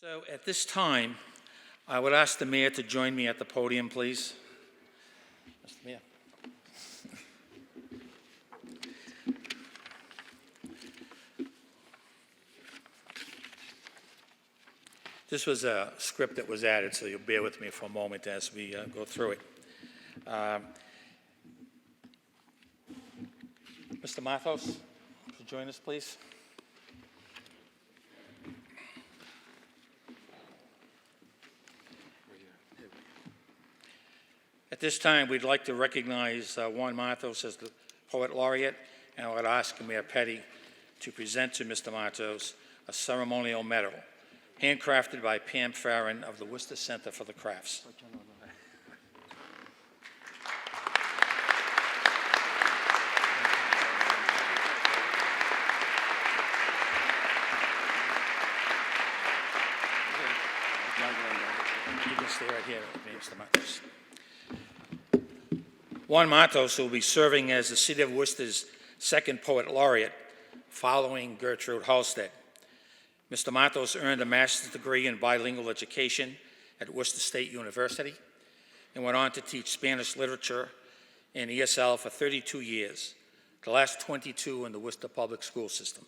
So at this time, I would ask the mayor to join me at the podium, please. Mr. Mayor. This was a script that was added, so you'll bear with me for a moment as we go through it. Mr. Matos, would you join us, please? At this time, we'd like to recognize Juan Matos as the Poet Laureate, and I would ask Mayor Petty to present to Mr. Matos a ceremonial medal, handcrafted by Pam Farron of the Worcester Center for the Crafts. You can stay right here, Mr. Matos. Juan Matos will be serving as the City of Worcester's second Poet Laureate, following Gertrude Halstead. Mr. Matos earned a master's degree in bilingual education at Worcester State University and went on to teach Spanish literature and ESL for 32 years, the last 22 in the Worcester public school system.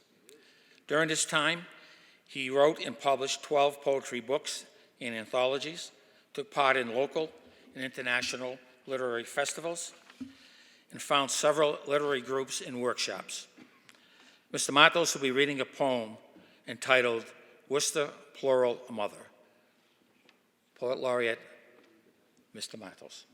During this time, he wrote and published 12 poetry books and anthologies, took part in local and international literary festivals, and found several literary groups and workshops. Mr. Matos will be reading a poem entitled Worcester, Plural, Mother. Poet Laureate, Mr. Matos.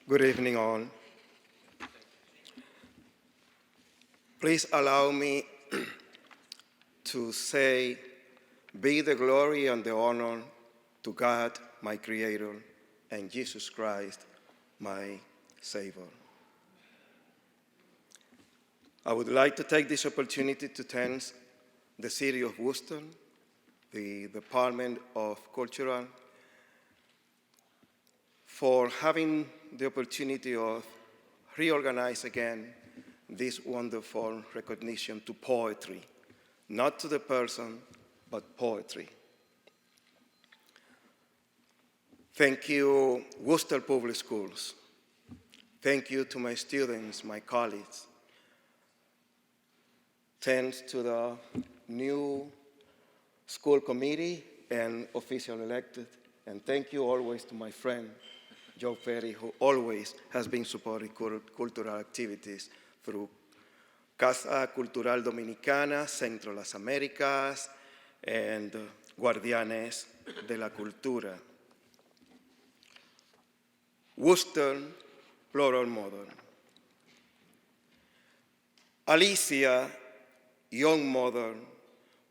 Good evening, all. Please allow me to say, be the glory and the honor to God, my Creator, and Jesus Christ, my Savior. I would like to take this opportunity to thank the City of Worcester, the Department of Culture, for having the opportunity of reorganize again this wonderful recognition to poetry, not to the person, but poetry. Thank you, Worcester Public Schools. Thank you to my students, my colleagues. Thanks to the new school committee and official elected. And thank you always to my friend, Joe Ferry, who always has been supporting cultural activities through Casa Cultural Dominicana, Centro Las Américas, and Guardianes de la Cultura. Worcester, plural mother. Alicia, young mother,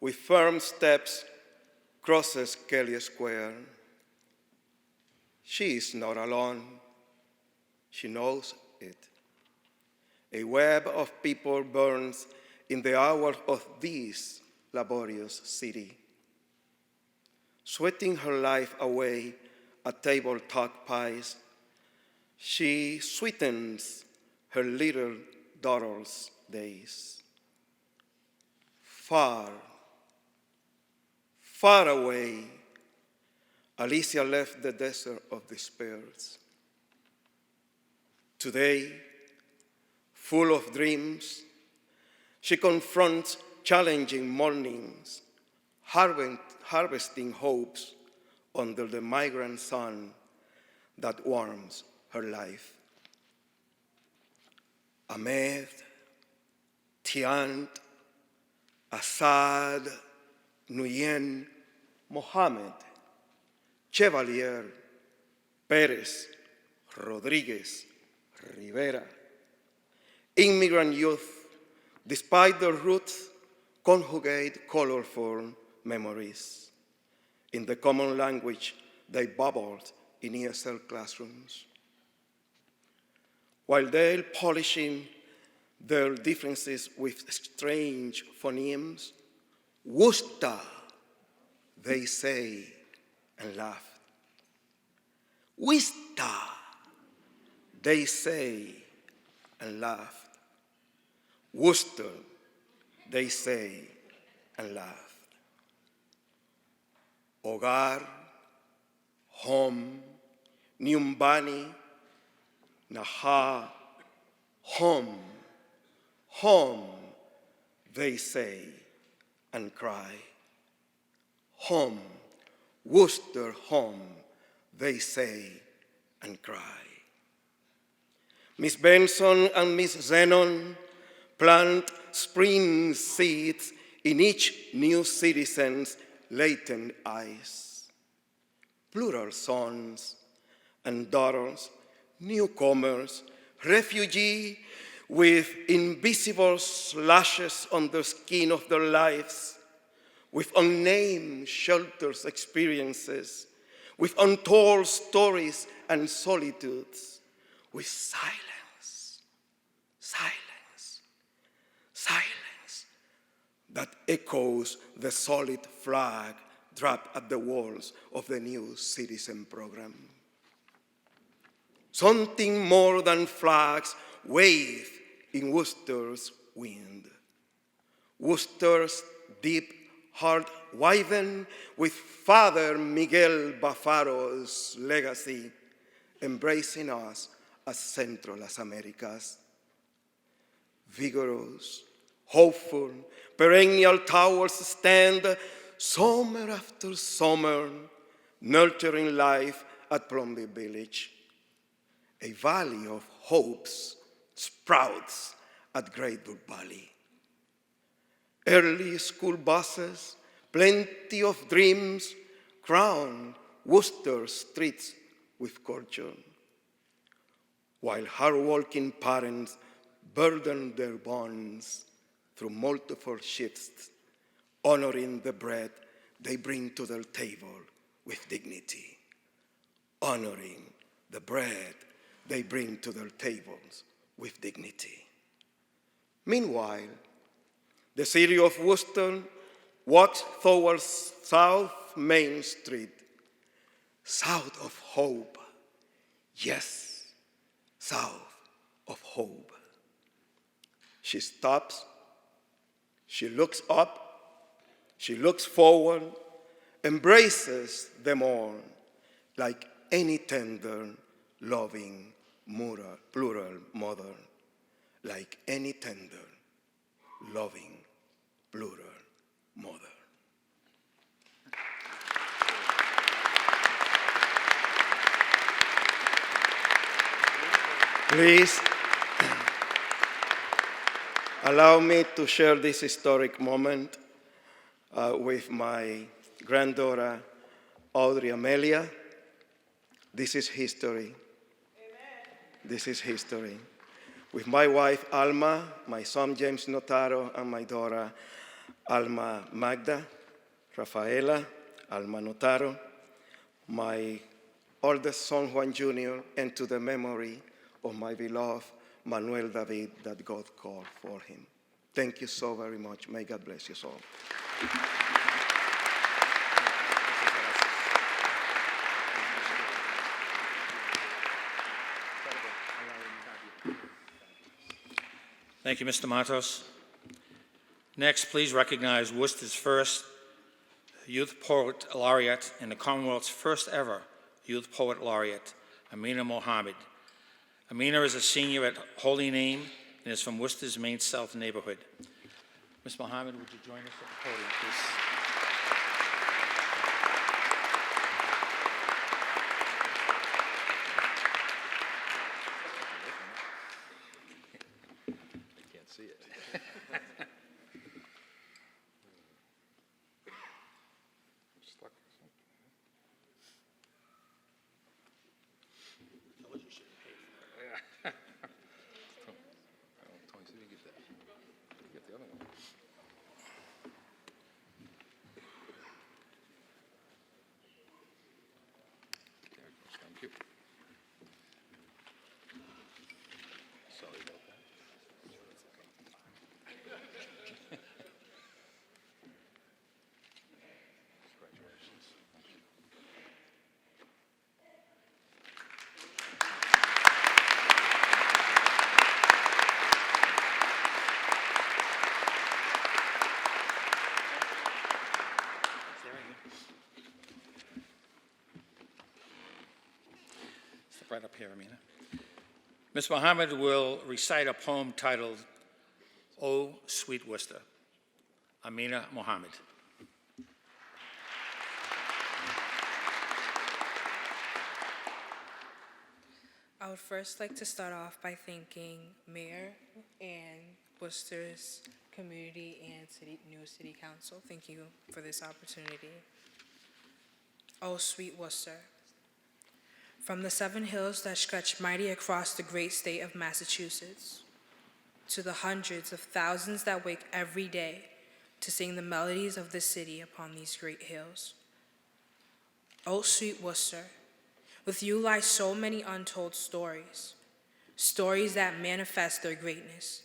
with firm steps, crosses Kelly Square. She is not alone. She knows it. A web of people burns in the hours of this laborious city. Sweating her life away at table talk pies, she sweetens her little daughter's days. Far, far away, Alicia left the desert of despair. Today, full of dreams, she confronts challenging mornings, harvesting hopes under the migrant sun that warms her life. Ahmed, Tiant, Assad, Nguyen, Mohammed, Chevalier, Perez, Rodriguez, Rivera. Immigrant youth, despite their roots, conjugate colorful memories. In the common language, they bubbled in ESL classrooms. While they're polishing their differences with strange phonemes, Worcester, they say and laugh. Worcester, they say and laughed. Worcester, they say, and laughed. Hogar, home, nyumbani, naha, home, home, they say and cry. Home, Worcester home, they say and cry. Miss Benson and Miss Zenon plant spring seeds in each new citizen's latent eyes. Plural sons and daughters, newcomers, refugee with invisible slashes on the skin of their lives, with unnamed shelters experiences, with untold stories and solitudes, with silence, silence, silence that echoes the solid flag dropped at the walls of the new citizen program. Something more than flags wave in Worcester's wind. Worcester's deep heart widened with Father Miguel Bafaro's legacy, embracing us as Central Las Americas. Vigorous, hopeful, perennial towers stand summer after summer, nurturing life at Plumby Village. A valley of hopes sprouts at Great Brook Valley. Early school buses, plenty of dreams, crown Worcester streets with culture, while hard-working parents burden their bonds through multiple shifts, honoring the bread they bring to their table with dignity, honoring the bread they bring to their tables with dignity. Meanwhile, the city of Worcester walks towards South Main Street, south of hope. Yes, south of hope. She stops, she looks up, she looks forward, embraces them all like any tender, loving, plural mother, like any tender, loving, plural mother. Please allow me to share this historic moment with my granddaughter, Audrey Amelia. This is history. Amen. This is history. With my wife, Alma, my son, James Notaro, and my daughter, Alma Magda, Rafaela, Alma Notaro, my oldest son, Juan Jr., and to the memory of my beloved Manuel David that God called for him. Thank you so very much. May God bless you all. Thank you, Mr. Matos. Next, please recognize Worcester's first Youth Poet Laureate and the Commonwealth's first ever Youth Poet Laureate, Amina Mohammed. Amina is a senior at Holy Name and is from Worcester's Main South neighborhood. Ms. Mohammed, would you join us at the podium, please? See it. Stuck. Yeah. Tony, see if you can get that. Get the other one. right up here, Amina. Ms. Mohammed will recite a poem titled, "O Sweet Worcester." Amina Mohammed. I would first like to start off by thanking Mayor and Worcester's community and new city council. Thank you for this opportunity. Oh, sweet Worcester. From the 7 hills that stretch mighty across the great state of Massachusetts, to the hundreds of thousands that wake every day to sing the melodies of the city upon these great hills. Oh, sweet Worcester. With you lie so many untold stories, stories that manifest their greatness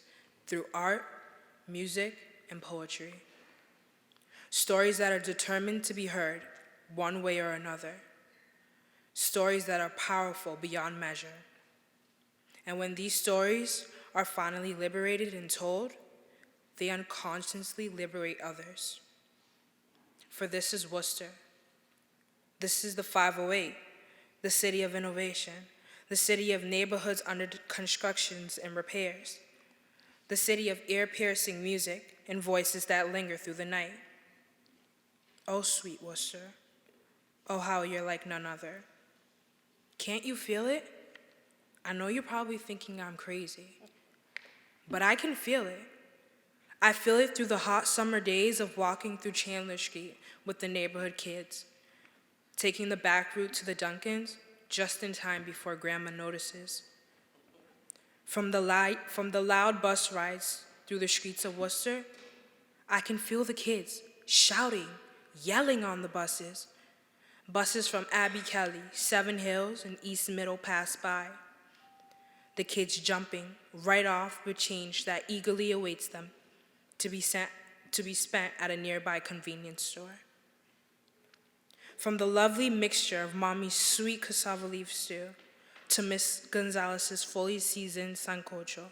through art, music, and poetry. Stories that are determined to be heard one way or another. Stories that are powerful beyond measure. And when these stories are finally liberated and told, they unconsciously liberate others. For this is Worcester. This is the 508. The city of innovation, the city of neighborhoods under constructions and repairs, the city of ear-piercing music and voices that linger through the night. Oh, sweet Worcester, oh, how you're like none other. Can't you feel it? I know you're probably thinking I'm crazy, but I can feel it. I feel it through the hot summer days of walking through Chandler Street with the neighborhood kids, taking the back route to the Duncans just in time before Grandma notices. From the loud bus rides through the streets of Worcester, I can feel the kids shouting, yelling on the buses. Buses from Abbey Kelly, 7 Hills, and East Middle pass by. The kids jumping right off with change that eagerly awaits them to be spent at a nearby convenience store. From the lovely mixture of Mommy's sweet cassava leaf stew to Miss Gonzalez's fully seasoned sancocho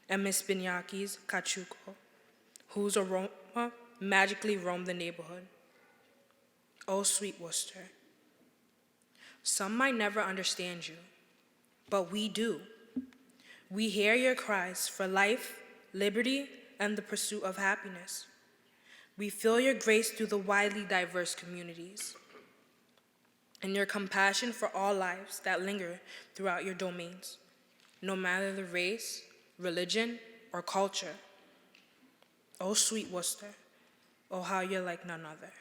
and Miss Binyaki's cachuco, whose aroma magically roamed the neighborhood. Oh, sweet Worcester. Some might never understand you, but we do. We hear your cries for life, liberty, and the pursuit of happiness. We feel your grace through the widely diverse communities and your compassion for all lives that linger throughout your domains, no matter the race, religion, or culture. Oh, sweet Worcester, oh, how you're like none other.